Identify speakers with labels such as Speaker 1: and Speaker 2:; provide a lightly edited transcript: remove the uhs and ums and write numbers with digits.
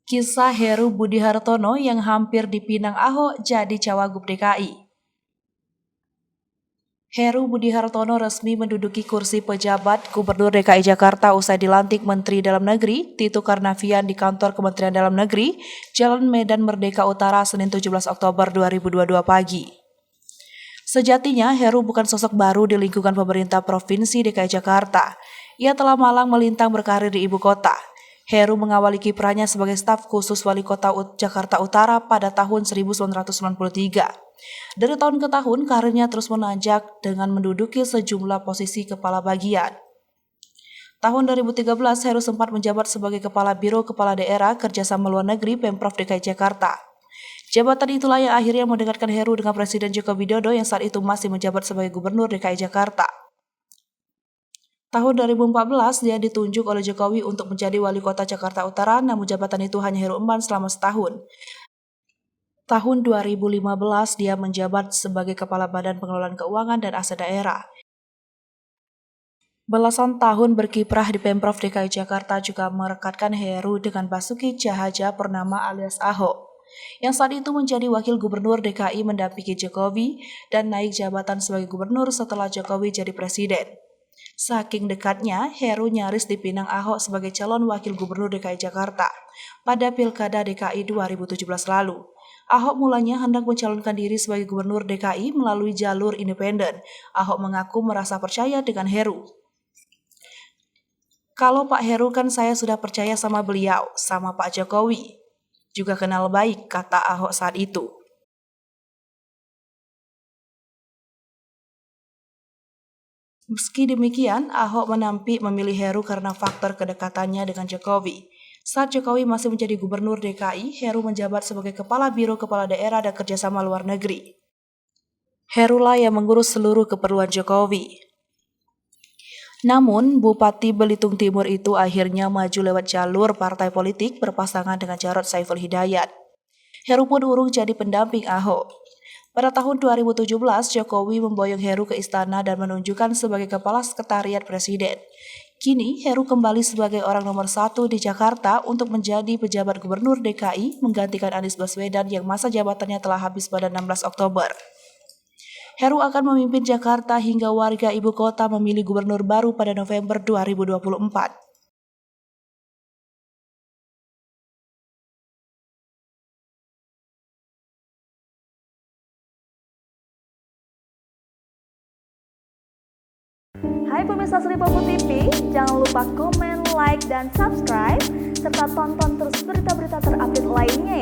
Speaker 1: Kisah Heru Budi Hartono yang hampir dipinang Ahok jadi Cawagup DKI. Heru Budi Hartono resmi menduduki kursi pejabat Gubernur DKI Jakarta usai dilantik Menteri Dalam Negeri Tito Karnavian di kantor Kementerian Dalam Negeri, Jalan Medan Merdeka Utara, Senin 17 Oktober 2022 pagi. Sejatinya, Heru bukan sosok baru di lingkungan pemerintah Provinsi DKI Jakarta. Ia telah malang melintang berkarir di ibu kota. Heru mengawali kiprahnya sebagai staf khusus Wali Kota Jakarta Utara pada tahun 1993. Dari tahun ke tahun, karirnya terus menanjak dengan menduduki sejumlah posisi kepala bagian. Tahun 2013, Heru sempat menjabat sebagai Kepala Biro Kepala Daerah Kerjasama Luar Negeri Pemprov DKI Jakarta. Jabatan itulah yang akhirnya mendekatkan Heru dengan Presiden Joko Widodo yang saat itu masih menjabat sebagai Gubernur DKI Jakarta. Tahun 2014, dia ditunjuk oleh Jokowi untuk menjadi Wali Kota Jakarta Utara, namun jabatan itu hanya Heru emban selama setahun. Tahun 2015, dia menjabat sebagai Kepala Badan Pengelolaan Keuangan dan Aset Daerah. Belasan tahun berkiprah di Pemprov DKI Jakarta juga merekatkan Heru dengan Basuki Cahayapurnama alias Ahok, yang saat itu menjadi Wakil Gubernur DKI mendampingi Jokowi dan naik jabatan sebagai Gubernur setelah Jokowi jadi Presiden. Saking dekatnya, Heru nyaris dipinang Ahok sebagai calon Wakil Gubernur DKI Jakarta pada Pilkada DKI 2017 lalu. Ahok mulanya hendak mencalonkan diri sebagai Gubernur DKI melalui jalur independen. Ahok mengaku merasa percaya dengan Heru. Kalau Pak Heru kan saya sudah percaya sama beliau, sama Pak Jokowi. Juga kenal baik, kata Ahok saat itu. Meski demikian, Ahok menampik memilih Heru karena faktor kedekatannya dengan Jokowi. Saat Jokowi masih menjadi Gubernur DKI, Heru menjabat sebagai Kepala Biro Kepala Daerah dan Kerjasama Luar Negeri. Herulah yang mengurus seluruh keperluan Jokowi. Namun, Bupati Belitung Timur itu akhirnya maju lewat jalur partai politik berpasangan dengan Jarod Saiful Hidayat. Heru pun urung jadi pendamping Ahok. Pada tahun 2017, Jokowi memboyong Heru ke istana dan menunjukkan sebagai Kepala Sekretariat Presiden. Kini, Heru kembali sebagai orang nomor 1 di Jakarta untuk menjadi pejabat Gubernur DKI menggantikan Anies Baswedan yang masa jabatannya telah habis pada 16 Oktober. Heru akan memimpin Jakarta hingga warga ibu kota memilih gubernur baru pada November 2024.
Speaker 2: Hai pemirsa Sri Popo TV, jangan lupa komen, like, dan subscribe, serta tonton terus berita-berita terupdate lainnya